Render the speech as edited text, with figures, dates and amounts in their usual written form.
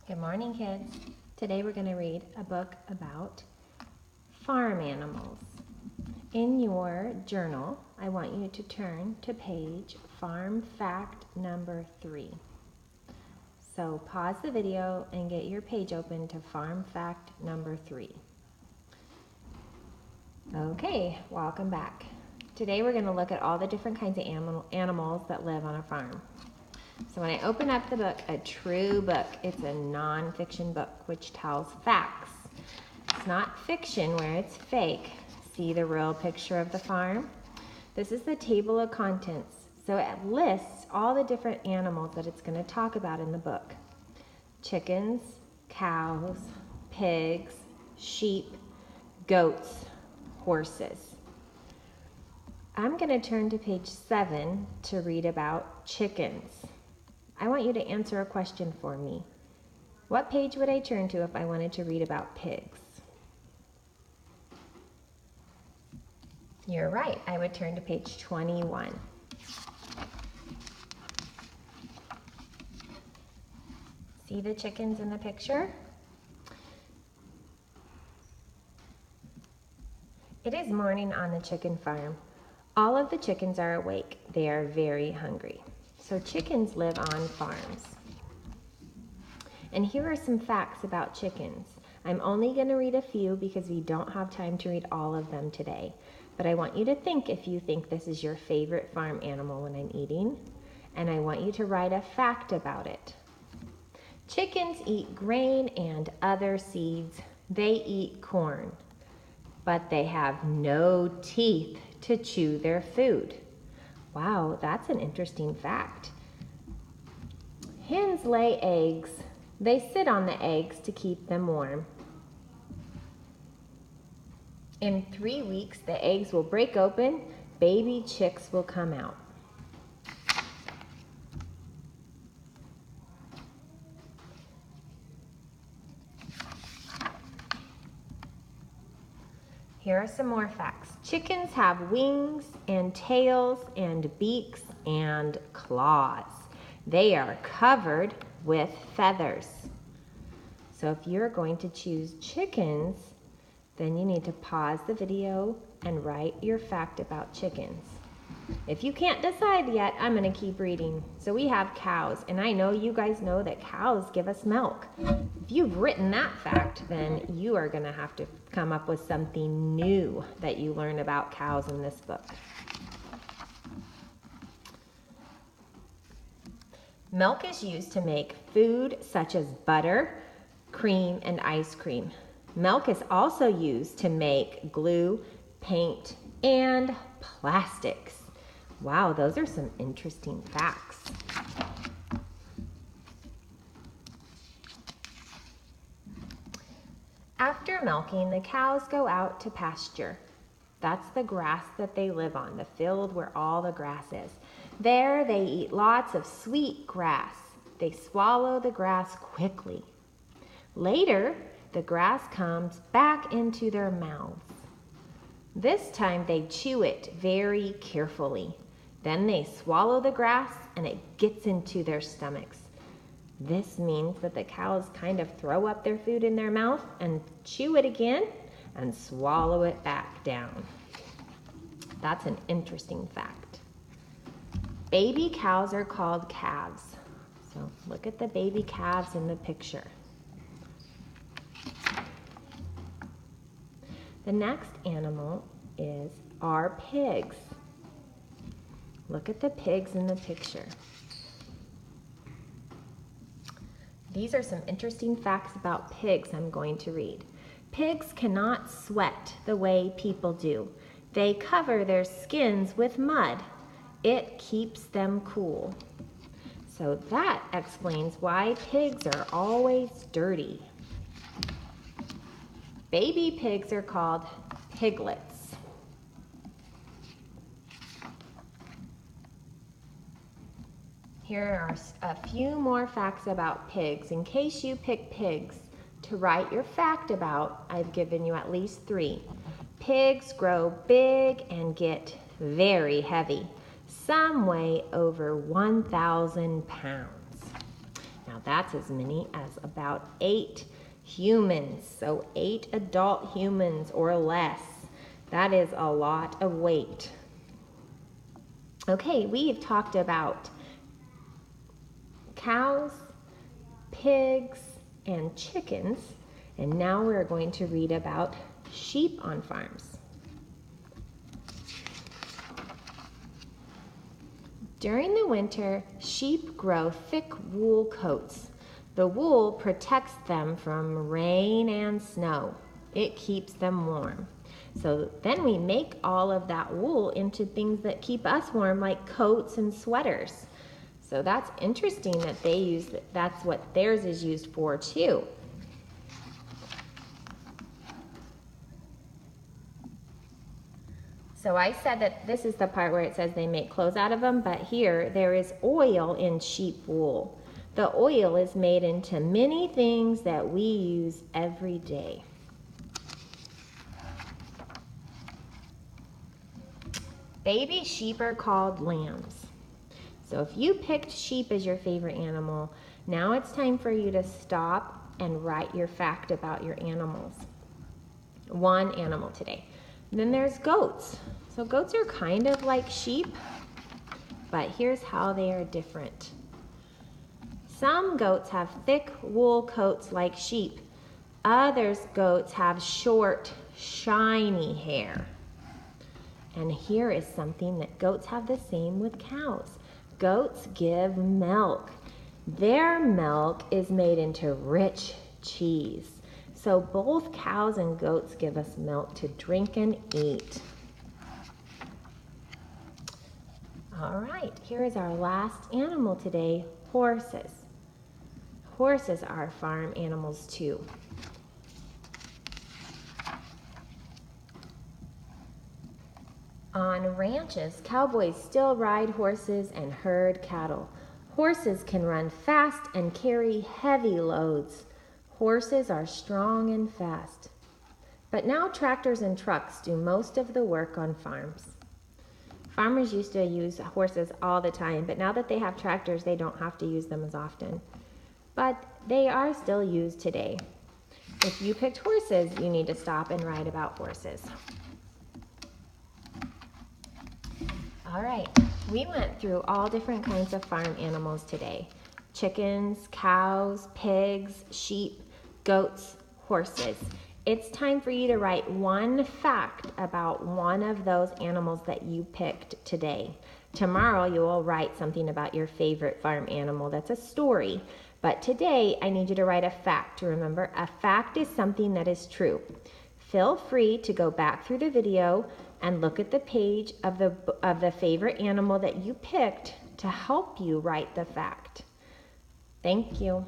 Good morning, kids. Today we're going to read a book about farm animals. In your journal, I want you to turn to page Farm Fact number 3. So pause the video and get your page open to Farm Fact number 3. Okay, welcome back. Today we're going to look at all the different kinds of animals that live on a farm. So when I open up the book, a true book, it's a non-fiction book which tells facts. It's not fiction where it's fake. See the real picture of the farm? This is the table of contents. So it lists all the different animals that it's going to talk about in the book. Chickens, cows, pigs, sheep, goats, horses. I'm going to turn to page 7 to read about chickens. I want you to answer a question for me. What page would I turn to if I wanted to read about pigs? You're right, I would turn to page 21. See the chickens in the picture? It is morning on the chicken farm. All of the chickens are awake. They are very hungry. So chickens live on farms. And here are some facts about chickens. I'm only going to read a few because we don't have time to read all of them today. But I want you to think if you think this is your favorite farm animal when I'm eating. And I want you to write a fact about it. Chickens eat grain and other seeds. They eat corn. But they have no teeth to chew their food. Wow, that's an interesting fact. Hens lay eggs. They sit on the eggs to keep them warm. In 3 weeks, the eggs will break open. Baby chicks will come out. Here are some more facts. Chickens have wings and tails and beaks and claws. They are covered with feathers. So if you're going to choose chickens, then you need to pause the video and write your fact about chickens. If you can't decide yet, I'm going to keep reading. So we have cows, and I know you guys know that cows give us milk. If you've written that fact, then you are going to have to come up with something new that you learn about cows in this book. Milk is used to make food such as butter, cream, and ice cream. Milk is also used to make glue, paint, and plastics. Wow, those are some interesting facts. After milking, the cows go out to pasture. That's the grass that they live on, the field where all the grass is. There they eat lots of sweet grass. They swallow the grass quickly. Later, the grass comes back into their mouths. This time they chew it very carefully. Then they swallow the grass and it gets into their stomachs. This means that the cows kind of throw up their food in their mouth and chew it again and swallow it back down. That's an interesting fact. Baby cows are called calves. So look at the baby calves in the picture. The next animal are pigs. Look at the pigs in the picture. These are some interesting facts about pigs I'm going to read. Pigs cannot sweat the way people do. They cover their skins with mud. It keeps them cool. So that explains why pigs are always dirty. Baby pigs are called piglets. Here are a few more facts about pigs. In case you pick pigs to write your fact about, I've given you at least 3. Pigs grow big and get very heavy. Some weigh over 1,000 pounds. Now that's as many as about 8 humans. So 8 adult humans or less. That is a lot of weight. Okay, we've talked about cows, pigs, and chickens, and now we're going to read about sheep on farms. During the winter, sheep grow thick wool coats. The wool protects them from rain and snow. It keeps them warm. So then we make all of that wool into things that keep us warm, like coats and sweaters. So that's interesting that that's what theirs is used for too. So I said that this is the part where it says they make clothes out of them, but here there is oil in sheep wool. The oil is made into many things that we use every day. Baby sheep are called lambs. So if you picked sheep as your favorite animal, now it's time for you to stop and write your fact about your animals. One animal today. Then there's goats. So goats are kind of like sheep, but here's how they are different. Some goats have thick wool coats like sheep. Others goats have short, shiny hair. And here is something that goats have the same with cows. Goats give milk. Their milk is made into rich cheese. So both cows and goats give us milk to drink and eat. All right, here is our last animal today, horses. Horses are farm animals too. On ranches, cowboys still ride horses and herd cattle. Horses can run fast and carry heavy loads. Horses are strong and fast. But now tractors and trucks do most of the work on farms. Farmers used to use horses all the time, but now that they have tractors, they don't have to use them as often. But they are still used today. If you picked horses, you need to stop and write about horses. All right, we went through all different kinds of farm animals today. Chickens, cows, pigs, sheep, goats, horses. It's time for you to write one fact about one of those animals that you picked today. Tomorrow you will write something about your favorite farm animal. That's a story. But today I need you to write a fact. Remember, a fact is something that is true. Feel free to go back through the video and look at the page of the favorite animal that you picked to help you write the fact. Thank you.